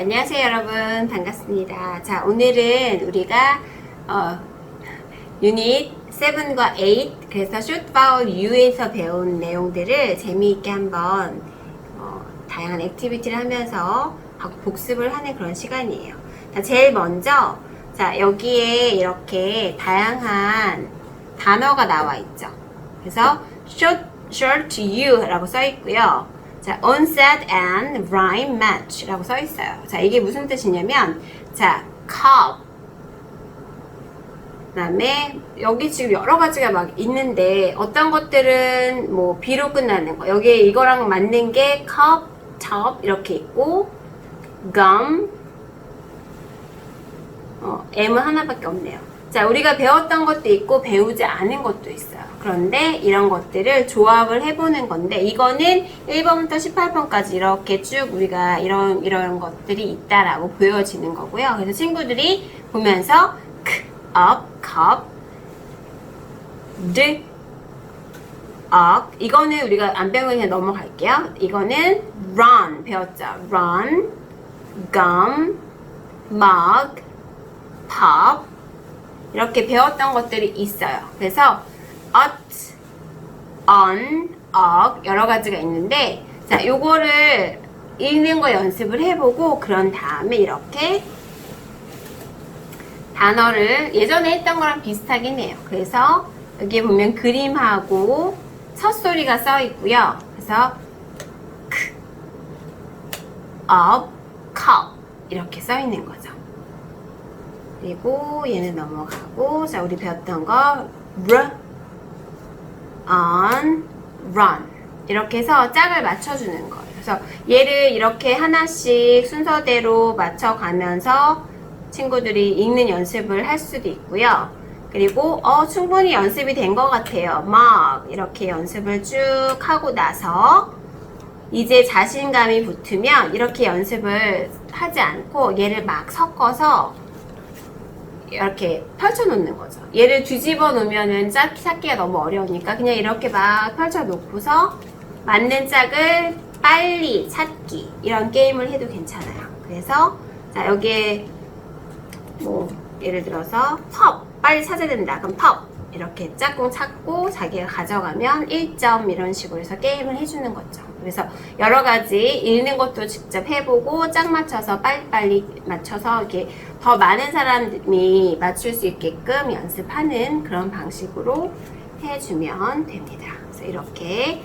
안녕하세요 여러분, 반갑습니다. 자, 오늘은 우리가 유닛 7과 8, 그래서 Shoot Vowel U에서 배운 내용들을 재미있게 한번 다양한 액티비티를 하면서 복습을 하는 그런 시간이에요. 자, 제일 먼저 자, 여기에 이렇게 다양한 단어가 나와 있죠. 그래서 short U 라고 써 있고요. 자, onset and rhyme match 라고 써 있어요. 자, 이게 무슨 뜻이냐면, 자, cup. 그 다음에, 여기 지금 여러 가지가 막 있는데, 어떤 것들은 뭐, B로 끝나는 거. 여기에 이거랑 맞는 게 cup, top 이렇게 있고, gum. M은 하나밖에 없네요. 자, 우리가 배웠던 것도 있고, 배우지 않은 것도 있어요. 그런데 이런 것들을 조합을 해보는 건데, 이거는 1번부터 18번까지 이렇게 쭉 우리가 이런 것들이 있다라고 보여지는 거고요. 그래서 친구들이 보면서 up, cup, d, up. 이거는 우리가 안 배우면 그냥 넘어갈게요. 이거는 run 배웠죠. run, gum, mug, pop. 이렇게 배웠던 것들이 있어요. 그래서 ought, on, ought 여러 가지가 있는데, 자, 요거를 읽는 거 연습을 해보고 그런 다음에 이렇게 단어를 예전에 했던 거랑 비슷하긴 해요. 그래서 여기에 보면 그림하고 첫소리가 써 있고요. 그래서 up, cup 이렇게 써 있는 거죠. 그리고 얘는 넘어가고, 자, 우리 배웠던 거 on, run 이렇게 해서 짝을 맞춰주는 거예요. 그래서 얘를 이렇게 하나씩 순서대로 맞춰가면서 친구들이 읽는 연습을 할 수도 있고요. 그리고 충분히 연습이 된 것 같아요. 막 이렇게 연습을 쭉 하고 나서 이제 자신감이 붙으면 이렇게 연습을 하지 않고 얘를 막 섞어서 이렇게 펼쳐 놓는 거죠. 얘를 뒤집어 놓으면은 찾기가 너무 어려우니까 그냥 이렇게 막 펼쳐 놓고서 맞는 짝을 빨리 찾기 이런 게임을 해도 괜찮아요. 그래서 자, 여기에 뭐 예를 들어서 펍 빨리 찾아야 된다. 그럼 펍 이렇게 짝꿍 찾고 자기가 가져가면 1점 이런 식으로 해서 게임을 해주는 거죠. 그래서 여러 가지 읽는 것도 직접 해보고 짝 맞춰서 빨리빨리 맞춰서 이렇게 더 많은 사람이 맞출 수 있게끔 연습하는 그런 방식으로 해주면 됩니다. 그래서 이렇게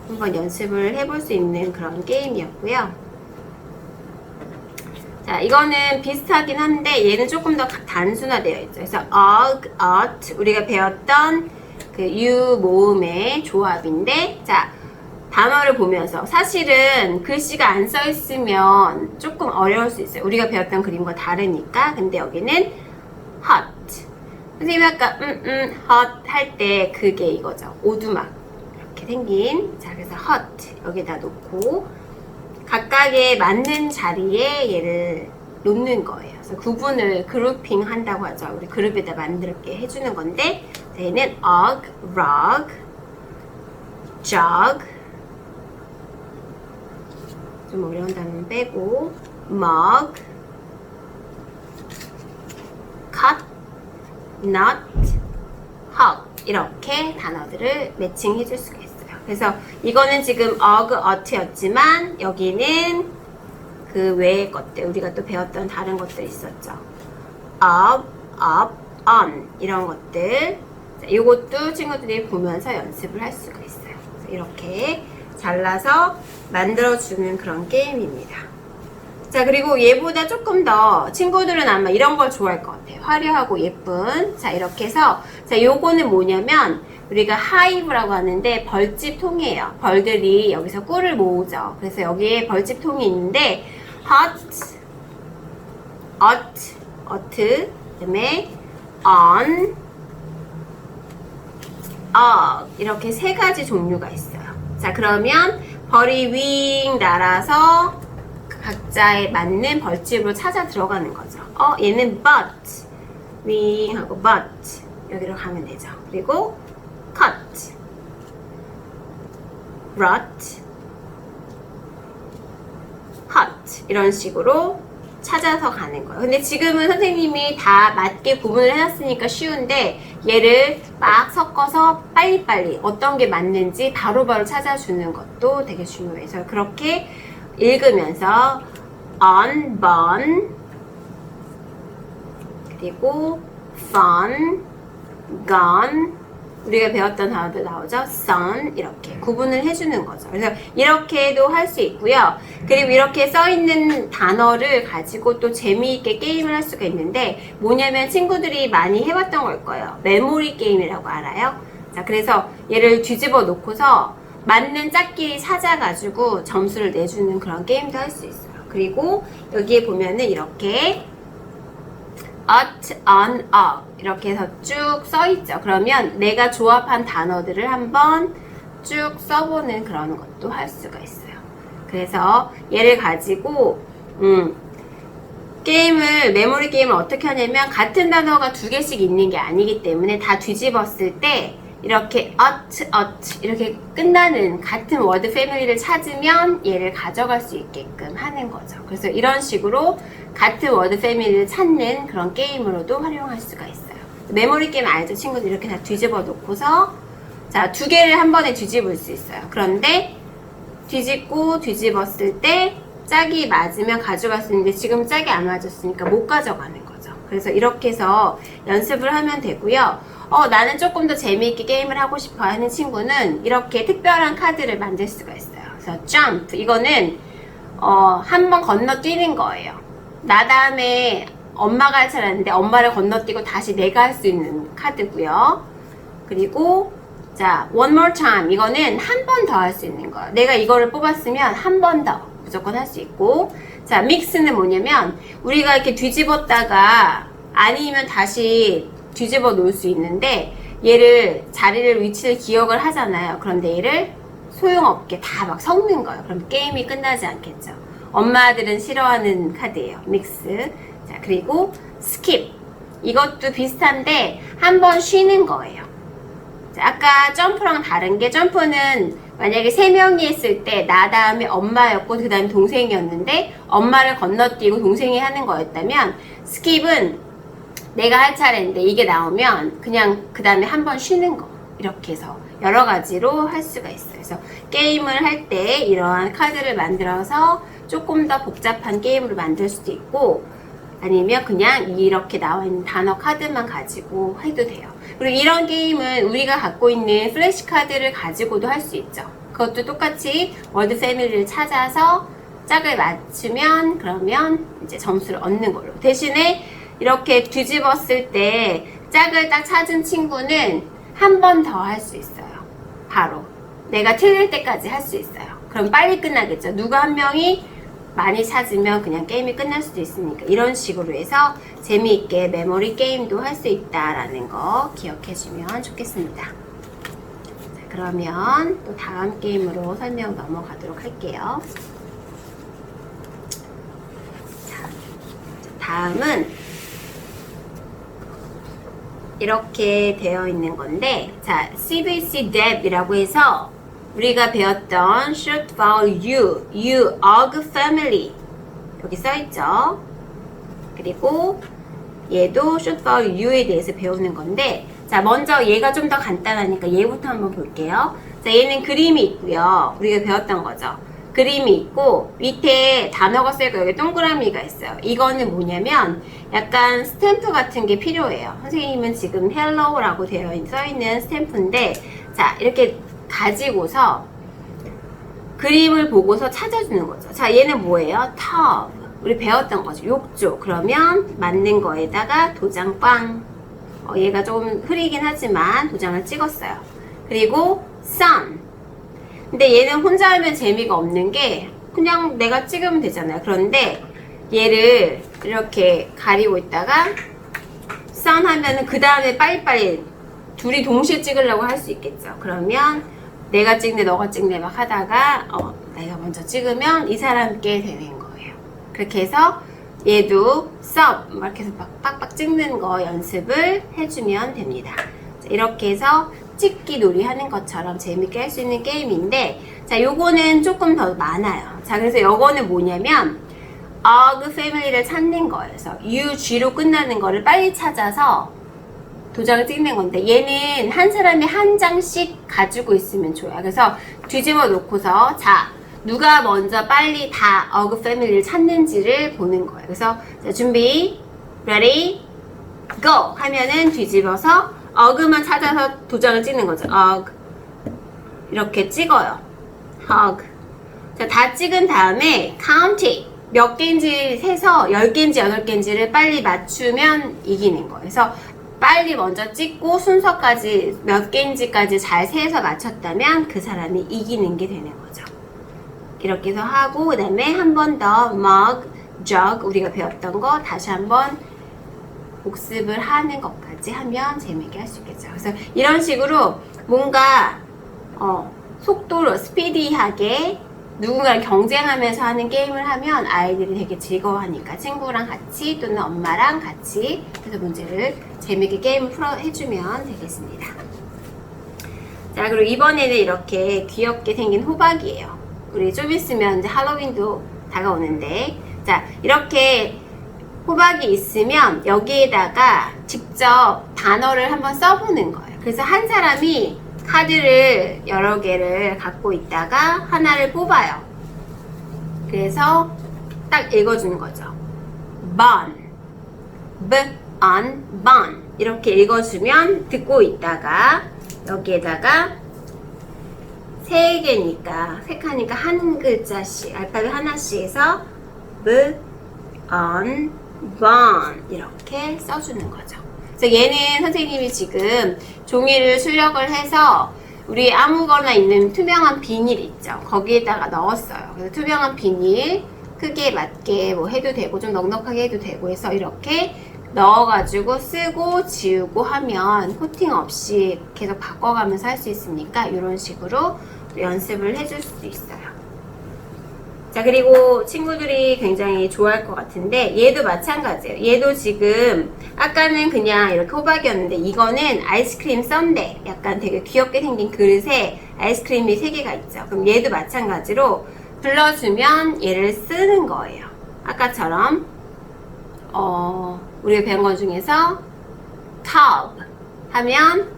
한번 연습을 해볼 수 있는 그런 게임이었고요. 자, 이거는 비슷하긴 한데 얘는 조금 더 단순화되어 있죠. 그래서 ug, ought 우리가 배웠던 그 U 모음의 조합인데, 자, 단어를 보면서 사실은 글씨가 안 써 있으면 조금 어려울 수 있어요. 우리가 배웠던 그림과 다르니까. 근데 여기는 hot. 선생님이 아까 hot 할 때 그게 이거죠. 오두막 이렇게 생긴. 자, 그래서 hot 여기다 놓고 각각에 맞는 자리에 얘를 놓는 거예요. 그래서 구분을 그룹핑 한다고 하죠. 우리 그룹에다 만들게 해주는 건데, 얘는 ug, rug, jug 좀 어려운 단어는 빼고 mug, cut, nut, hug 이렇게 단어들을 매칭해 줄 수가 있어요. 그래서 이거는 지금 ug, out였지만 여기는 그 외의 것들 우리가 또 배웠던 다른 것들 있었죠. up, on 이런 것들 이것도 친구들이 보면서 연습을 할 수가 있어요. 그래서 이렇게 잘라서 만들어주는 그런 게임입니다. 자, 그리고 얘보다 조금 더 친구들은 아마 이런 걸 좋아할 것 같아요. 화려하고 예쁜. 자, 이렇게 해서 자, 요거는 뭐냐면 우리가 하이브라고 하는데 벌집통이에요. 벌들이 여기서 꿀을 모으죠. 그래서 여기에 벌집통이 있는데 hot, ought, 그다음에 on, 이렇게 세 가지 종류가 있어요. 자, 그러면 벌이 윙 날아서 각자에 맞는 벌집으로 찾아 들어가는 거죠. 얘는 but, 윙 하고 but 여기로 가면 되죠. 그리고 cut, rot, hot 이런 식으로 찾아서 가는 거예요. 근데 지금은 선생님이 다 맞게 구분을 해놨으니까 쉬운데 얘를 막 섞어서 빨리빨리 어떤 게 맞는지 바로바로 찾아주는 것도 되게 중요해요. 그래서 그렇게 읽으면서 on, bon, 그리고 fun, gone, 우리가 배웠던 단어도 나오죠. sun 이렇게 구분을 해주는 거죠. 그래서 이렇게도 할 수 있고요. 그리고 이렇게 써있는 단어를 가지고 또 재미있게 게임을 할 수가 있는데 뭐냐면 친구들이 많이 해봤던 걸 거예요. 메모리 게임이라고 알아요? 자, 그래서 얘를 뒤집어 놓고서 맞는 짝끼리 찾아가지고 점수를 내주는 그런 게임도 할 수 있어요. 그리고 여기에 보면은 이렇게 at, on, up 이렇게 해서 쭉 써있죠. 그러면 내가 조합한 단어들을 한번 쭉 써보는 그런 것도 할 수가 있어요. 그래서 얘를 가지고 메모리 게임을 어떻게 하냐면 같은 단어가 두 개씩 있는 게 아니기 때문에 다 뒤집었을 때 이렇게 at 이렇게 끝나는 같은 워드 패밀리를 찾으면 얘를 가져갈 수 있게끔 하는 거죠. 그래서 이런 식으로 같은 워드 패밀리를 찾는 그런 게임으로도 활용할 수가 있어요. 메모리 게임 알죠? 친구들 이렇게 다 뒤집어 놓고서 자, 두 개를 한 번에 뒤집을 수 있어요. 그런데 뒤집고 뒤집었을 때 짝이 맞으면 가져갈 수 있는데 지금 짝이 안 맞았으니까 못 가져가는 거죠. 그래서 이렇게 해서 연습을 하면 되고요. 나는 조금 더 재미있게 게임을 하고 싶어 하는 친구는 이렇게 특별한 카드를 만들 수가 있어요. 그래서 jump 이거는 한 번 건너뛰는 거예요. 나 다음에 엄마가 할 차례인데 엄마를 건너뛰고 다시 내가 할 수 있는 카드고요. 그리고 자, one more time 이거는 한 번 더 할 수 있는 거예요. 내가 이거를 뽑았으면 한 번 더 무조건 할 수 있고 자, 믹스는 뭐냐면 우리가 이렇게 뒤집었다가 아니면 다시 뒤집어 놓을 수 있는데 얘를 자리를 위치를 기억을 하잖아요. 그런데 얘를 소용없게 다 막 섞는 거예요. 그럼 게임이 끝나지 않겠죠. 엄마들은 싫어하는 카드예요. 믹스. 자, 그리고 스킵 이것도 비슷한데 한 번 쉬는 거예요. 자, 아까 점프랑 다른 게 점프는 만약에 3명이 했을 때 나 다음에 엄마였고 그 다음에 동생이었는데 엄마를 건너뛰고 동생이 하는 거였다면 스킵은 내가 할 차례인데 이게 나오면 그냥 그 다음에 한 번 쉬는 거 이렇게 해서 여러 가지로 할 수가 있어요. 그래서 게임을 할 때 이러한 카드를 만들어서 조금 더 복잡한 게임으로 만들 수도 있고 아니면 그냥 이렇게 나와 있는 단어 카드만 가지고 해도 돼요. 그리고 이런 게임은 우리가 갖고 있는 플래시 카드를 가지고도 할 수 있죠. 그것도 똑같이 워드 패밀리를 찾아서 짝을 맞추면 그러면 이제 점수를 얻는 걸로. 대신에 이렇게 뒤집었을 때 짝을 딱 찾은 친구는 한 번 더 할 수 있어요. 바로 내가 틀릴 때까지 할 수 있어요. 그럼 빨리 끝나겠죠. 누가 한 명이 많이 찾으면 그냥 게임이 끝날 수도 있으니까 이런 식으로 해서 재미있게 메모리 게임도 할 수 있다라는 거 기억해 주면 좋겠습니다. 자, 그러면 또 다음 게임으로 설명 넘어가도록 할게요. 자, 다음은 이렇게 되어 있는 건데 자, CBC DEB이라고 해서 우리가 배웠던 short vowel U, og family 여기 써있죠. 그리고 얘도 short vowel U에 대해서 배우는 건데 자, 먼저 얘가 좀 더 간단하니까 얘부터 한번 볼게요. 자, 얘는 그림이 있고요. 우리가 배웠던 거죠. 그림이 있고 밑에 단어가 쓰이고 여기 동그라미가 있어요. 이거는 뭐냐면 약간 스탬프 같은 게 필요해요. 선생님은 지금 hello라고 써있는 스탬프인데 자, 이렇게 가지고서 그림을 보고서 찾아주는 거죠. 자, 얘는 뭐예요? tub. 우리 배웠던 거죠. 욕조. 그러면 맞는 거에다가 도장 빵. 얘가 좀 흐리긴 하지만 도장을 찍었어요. 그리고 sun. 근데 얘는 혼자 하면 재미가 없는 게 그냥 내가 찍으면 되잖아요. 그런데 얘를 이렇게 가리고 있다가 sun 하면은 그 다음에 빨리빨리 둘이 동시에 찍으려고 할 수 있겠죠. 그러면 내가 찍네 너가 찍네 막 하다가 내가 먼저 찍으면 이 사람께 되는 거예요. 그렇게 해서 얘도 sub 이렇게 해서 막 빡빡 찍는 거 연습을 해주면 됩니다. 자, 이렇게 해서 찍기 놀이 하는 것처럼 재밌게 할 수 있는 게임인데 자, 요거는 조금 더 많아요. 자, 그래서 요거는 뭐냐면 ug 패밀리를 찾는 거예요. 그래서 UG로 끝나는 거를 빨리 찾아서 도장을 찍는 건데 얘는 한 사람이 한 장씩 가지고 있으면 좋아요. 그래서 뒤집어 놓고서 자 누가 먼저 빨리 다 ug 패밀리를 찾는지를 보는 거예요. 그래서 자, 준비 ready go 하면은 뒤집어서 ug만 찾아서 도장을 찍는 거죠. ug 이렇게 찍어요. hug 자, 다 찍은 다음에 count it 몇 개인지 세서 10개인지 8개인지를 빨리 맞추면 이기는 거예요. 그래서 빨리 먼저 찍고 순서까지 몇 개인지까지 잘 세서 맞췄다면 그 사람이 이기는 게 되는 거죠. 이렇게 해서 하고 그 다음에 한 번 더 mug, jug 우리가 배웠던 거 다시 한번 복습을 하는 것까지 하면 재미있게 할 수 있겠죠. 그래서 이런 식으로 뭔가 속도로 스피디하게 누군가랑 경쟁하면서 하는 게임을 하면 아이들이 되게 즐거워하니까 친구랑 같이 또는 엄마랑 같이 해서 문제를 재미있게 게임을 해주면 되겠습니다. 자 그리고 이번에는 이렇게 귀엽게 생긴 호박이에요. 우리 좀 있으면 이제 할로윈도 다가오는데 자 이렇게 호박이 있으면 여기에다가 직접 단어를 한번 써보는 거예요. 그래서 한 사람이 카드를 여러 개를 갖고 있다가 하나를 뽑아요. 그래서 딱 읽어주는 거죠. bon, bon 이렇게 읽어주면 듣고 있다가 여기에다가 세 개니까 세 칸이니까 한 글자씩 알파벳 하나씩 해서 bon 이렇게 써주는 거죠. 그래서 얘는 선생님이 지금 종이를 출력을 해서 우리 아무거나 있는 투명한 비닐 있죠. 거기에다가 넣었어요. 그래서 투명한 비닐 크기에 맞게 뭐 해도 되고 좀 넉넉하게 해도 되고 해서 이렇게 넣어가지고 쓰고 지우고 하면 코팅 없이 계속 바꿔가면서 할 수 있으니까 이런 식으로 연습을 해줄 수 있어요. 자 그리고 친구들이 굉장히 좋아할 것 같은데 얘도 마찬가지예요. 얘도 지금 아까는 그냥 이렇게 호박이었는데 이거는 아이스크림 썬데 약간 되게 귀엽게 생긴 그릇에 아이스크림이 3개가 있죠. 그럼 얘도 마찬가지로 불러주면 얘를 쓰는 거예요. 아까처럼 우리가 배운 것 중에서 tub 하면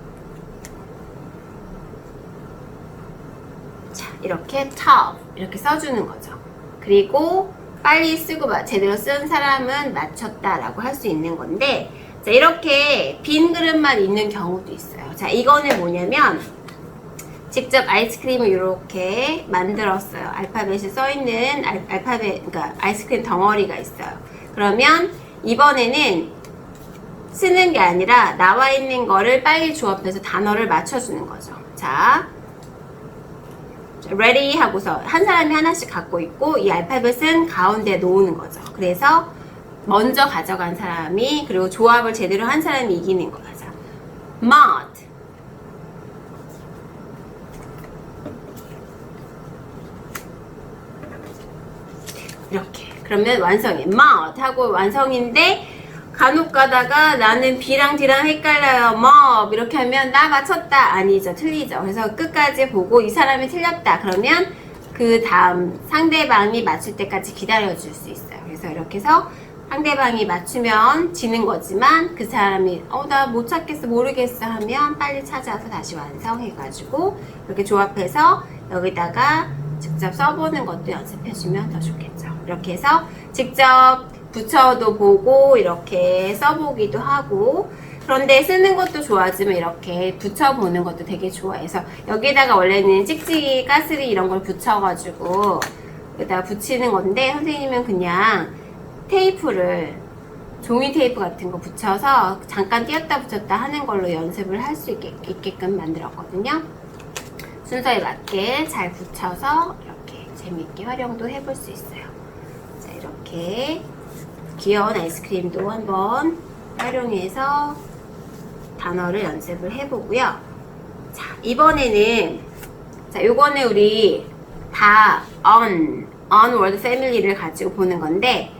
자 이렇게 tub 이렇게 써주는 거죠. 그리고 빨리 쓰고 제대로 쓴 사람은 맞췄다라고 할 수 있는 건데 자 이렇게 빈 그릇만 있는 경우도 있어요. 자 이거는 뭐냐면 직접 아이스크림을 이렇게 만들었어요. 알파벳이 써있는 그러니까 아이스크림 덩어리가 있어요. 그러면 이번에는 쓰는 게 아니라 나와 있는 거를 빨리 조합해서 단어를 맞춰주는 거죠. 자 ready 하고서 한 사람이 하나씩 갖고 있고 이 알파벳은 가운데 놓는 거죠. 그래서 먼저 가져간 사람이 그리고 조합을 제대로 한 사람이 이기는 거죠. mud 이렇게 그러면 완성해. mud 하고 완성인데 간혹 가다가 나는 B랑 D랑 헷갈려요. 이렇게 하면 나 맞췄다. 아니죠. 틀리죠. 그래서 끝까지 보고 이 사람이 틀렸다. 그러면 그 다음 상대방이 맞출 때까지 기다려줄 수 있어요. 그래서 이렇게 해서 상대방이 맞추면 지는 거지만 그 사람이 나 못 찾겠어 모르겠어 하면 빨리 찾아서 다시 완성해가지고 이렇게 조합해서 여기다가 직접 써보는 것도 연습해주면 더 좋겠죠. 이렇게 해서 직접 붙여도 보고 이렇게 써보기도 하고 그런데 쓰는 것도 좋아하지만 이렇게 붙여보는 것도 되게 좋아해서 여기다가 원래는 찍찍이 가스리 이런 걸 붙여가지고 여기다가 붙이는 건데 선생님은 그냥 테이프를 종이 테이프 같은 거 붙여서 잠깐 띄었다 붙였다 하는 걸로 연습을 할 수 있게끔 만들었거든요. 순서에 맞게 잘 붙여서 이렇게 재밌게 활용도 해볼 수 있어요. 자 이렇게 귀여운 아이스크림도 한번 활용해서 단어를 연습을 해보고요. 자, 이번에는 자, 요거는 우리 다 on word family를 가지고 보는 건데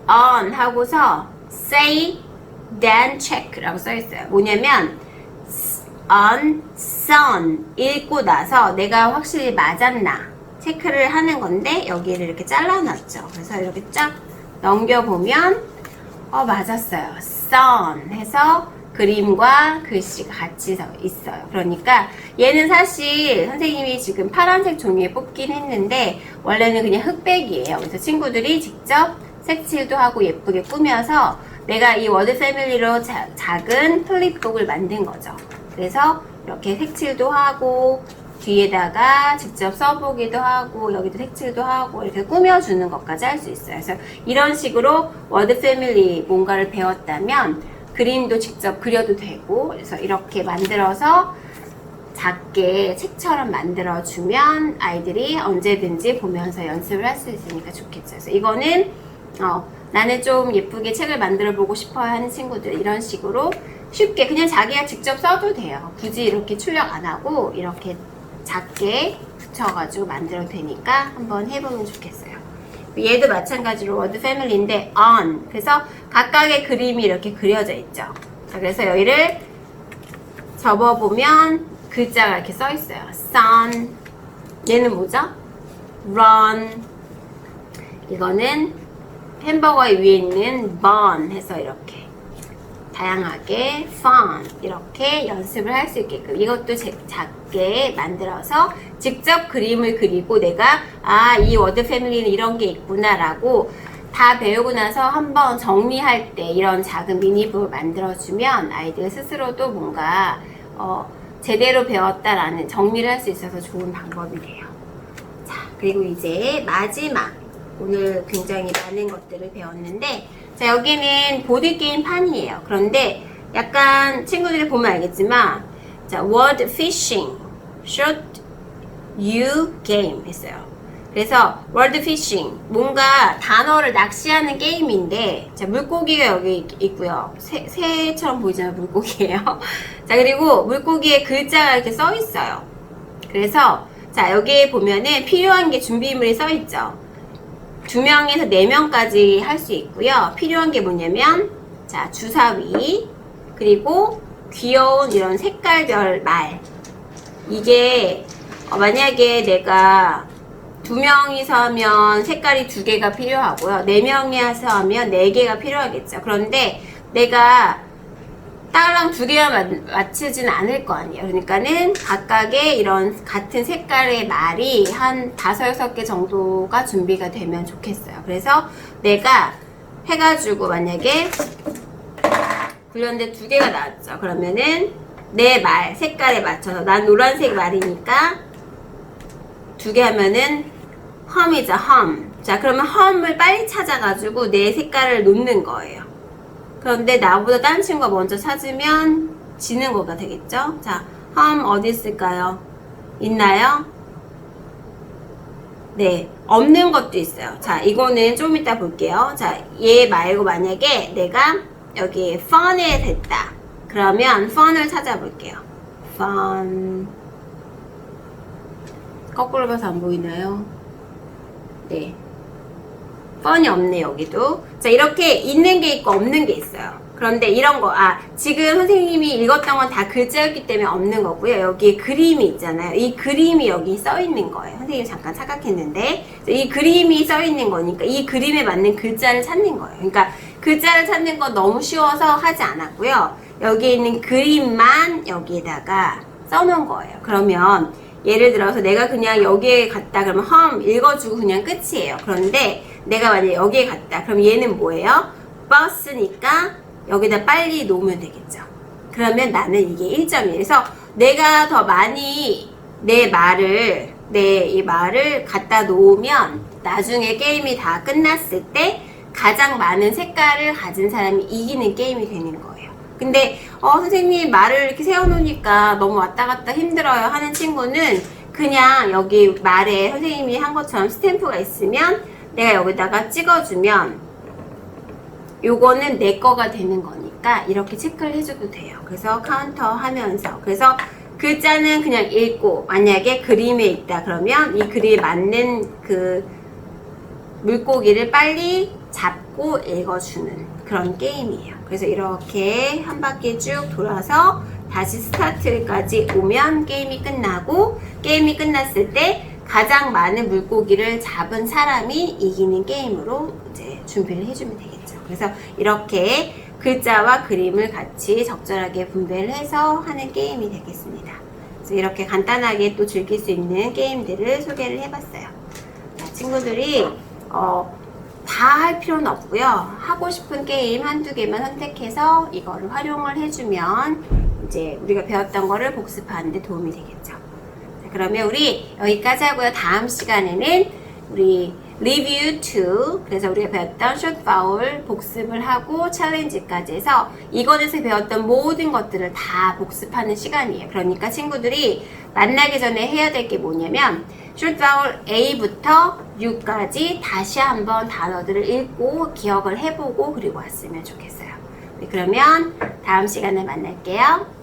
on 하고서 say then check라고 써있어요. 뭐냐면 on sun 읽고 나서 내가 확실히 맞았나 체크를 하는 건데 여기를 이렇게 잘라놨죠. 그래서 이렇게 쫙 넘겨보면 맞았어요. sun 해서 그림과 글씨가 같이 있어요. 그러니까 얘는 사실 선생님이 지금 파란색 종이에 뽑긴 했는데 원래는 그냥 흑백이에요. 그래서 친구들이 직접 색칠도 하고 예쁘게 꾸며서 내가 이 워드 패밀리로 작은 플립북을 만든 거죠. 그래서 이렇게 색칠도 하고 뒤에다가 직접 써보기도 하고 여기도 색칠도 하고 이렇게 꾸며주는 것까지 할 수 있어요. 그래서 이런 식으로 워드 패밀리 뭔가를 배웠다면 그림도 직접 그려도 되고 그래서 이렇게 만들어서 작게 책처럼 만들어주면 아이들이 언제든지 보면서 연습을 할 수 있으니까 좋겠죠. 그래서 이거는 나는 좀 예쁘게 책을 만들어 보고 싶어요 하는 친구들 이런 식으로 쉽게 그냥 자기가 직접 써도 돼요. 굳이 이렇게 출력 안 하고 이렇게 작게 붙여가지고 만들어도 되니까 한번 해보면 좋겠어요. 얘도 마찬가지로 워드 패밀리인데 on 그래서 각각의 그림이 이렇게 그려져 있죠. 자, 그래서 여기를 접어보면 글자가 이렇게 써 있어요. sun 얘는 뭐죠? run 이거는 햄버거 위에 있는 bun 해서 이렇게 다양하게 fun 이렇게 연습을 할 수 있게끔 이것도 작게 만들어서 직접 그림을 그리고 내가 이 워드 패밀리는 이런 게 있구나 라고 다 배우고 나서 한번 정리할 때 이런 작은 미니북을 만들어주면 아이들 스스로도 뭔가 제대로 배웠다라는 정리를 할 수 있어서 좋은 방법이 돼요. 자, 그리고 이제 마지막 오늘 굉장히 많은 것들을 배웠는데 자, 여기는 보드게임 판이에요. 그런데 약간 친구들이 보면 알겠지만 자, word fishing, should you game 했어요. 그래서 word fishing 뭔가 단어를 낚시하는 게임인데 자, 물고기가 여기 있고요. 새처럼 보이지만 물고기예요. 자, 그리고 물고기에 글자가 이렇게 써 있어요. 그래서 자, 여기에 보면은 필요한 게 준비물이 써 있죠. 2명에서 4명까지 할 수 있고요. 필요한 게 뭐냐면 자, 주사위 그리고 귀여운 이런 색깔별 말 이게 만약에 내가 2명이서 하면 색깔이 2개가 필요하고요. 4명이서 하면 4개가 필요하겠죠. 그런데 내가 딸랑 2개만 맞추지는 않을 거 아니에요. 그러니까는 각각의 이런 같은 색깔의 말이 한 5, 6개 정도가 준비가 되면 좋겠어요. 그래서 내가 해가지고 만약에 굴렸는데 2개가 나왔죠. 그러면은 내 말 색깔에 맞춰서 난 노란색 말이니까 2개 하면은 험이죠. 험. 자, 그러면 험을 빨리 찾아가지고 내 색깔을 놓는 거예요. 그런데 나보다 다른 친구가 먼저 찾으면 지는 거가 되겠죠? 자, 험 어디 있을까요? 있나요? 네, 없는 것도 있어요. 자, 이거는 좀 이따 볼게요. 자, 얘 말고 만약에 내가 여기 fun에 됐다. 그러면 fun을 찾아볼게요. fun. 거꾸로 봐서 안 보이나요? 네. fun이 없네, 여기도. 자, 이렇게 있는 게 있고 없는 게 있어요. 그런데 이런 거, 지금 선생님이 읽었던 건 다 글자였기 때문에 없는 거고요. 여기에 그림이 있잖아요. 이 그림이 여기 써 있는 거예요. 선생님 잠깐 착각했는데. 이 그림이 써 있는 거니까 이 그림에 맞는 글자를 찾는 거예요. 그러니까 글자를 찾는 건 너무 쉬워서 하지 않았고요. 여기에 있는 그림만 여기에다가 써놓은 거예요. 그러면 예를 들어서 내가 그냥 여기에 갔다 그러면 험 읽어주고 그냥 끝이에요. 그런데 내가 만약에 여기에 갔다 그럼 얘는 뭐예요? 버스니까 여기다 빨리 놓으면 되겠죠. 그러면 나는 이게 1점이에요. 그래서 내가 더 많이 내 이 말을 갖다 놓으면 나중에 게임이 다 끝났을 때 가장 많은 색깔을 가진 사람이 이기는 게임이 되는 거예요. 근데 선생님 말을 이렇게 세워놓으니까 너무 왔다 갔다 힘들어요 하는 친구는 그냥 여기 말에 선생님이 한 것처럼 스탬프가 있으면 내가 여기다가 찍어주면 요거는 내 거가 되는 거니까 이렇게 체크를 해줘도 돼요. 그래서 카운터 하면서 그래서 글자는 그냥 읽고 만약에 그림에 있다 그러면 이 그림에 맞는 그 물고기를 빨리 잡고 읽어주는 그런 게임이에요. 그래서 이렇게 한 바퀴 쭉 돌아서 다시 스타트까지 오면 게임이 끝나고 게임이 끝났을 때 가장 많은 물고기를 잡은 사람이 이기는 게임으로 이제 준비를 해주면 되겠죠. 그래서 이렇게 글자와 그림을 같이 적절하게 분배를 해서 하는 게임이 되겠습니다. 그래서 이렇게 간단하게 또 즐길 수 있는 게임들을 소개를 해봤어요. 자, 친구들이 다 할 필요는 없고요. 하고 싶은 게임 한두 개만 선택해서 이거를 활용을 해주면 이제 우리가 배웠던 거를 복습하는 데 도움이 되겠죠. 자, 그러면 우리 여기까지 하고요. 다음 시간에는 우리 Review 2, 그래서 우리가 배웠던 Short Vowel 복습을 하고 챌린지까지 해서 이권에서 배웠던 모든 것들을 다 복습하는 시간이에요. 그러니까 친구들이 만나기 전에 해야 될 게 뭐냐면 Short Vowel A부터 U까지 다시 한번 단어들을 읽고 기억을 해보고 그리고 왔으면 좋겠어요. 그러면 다음 시간에 만날게요.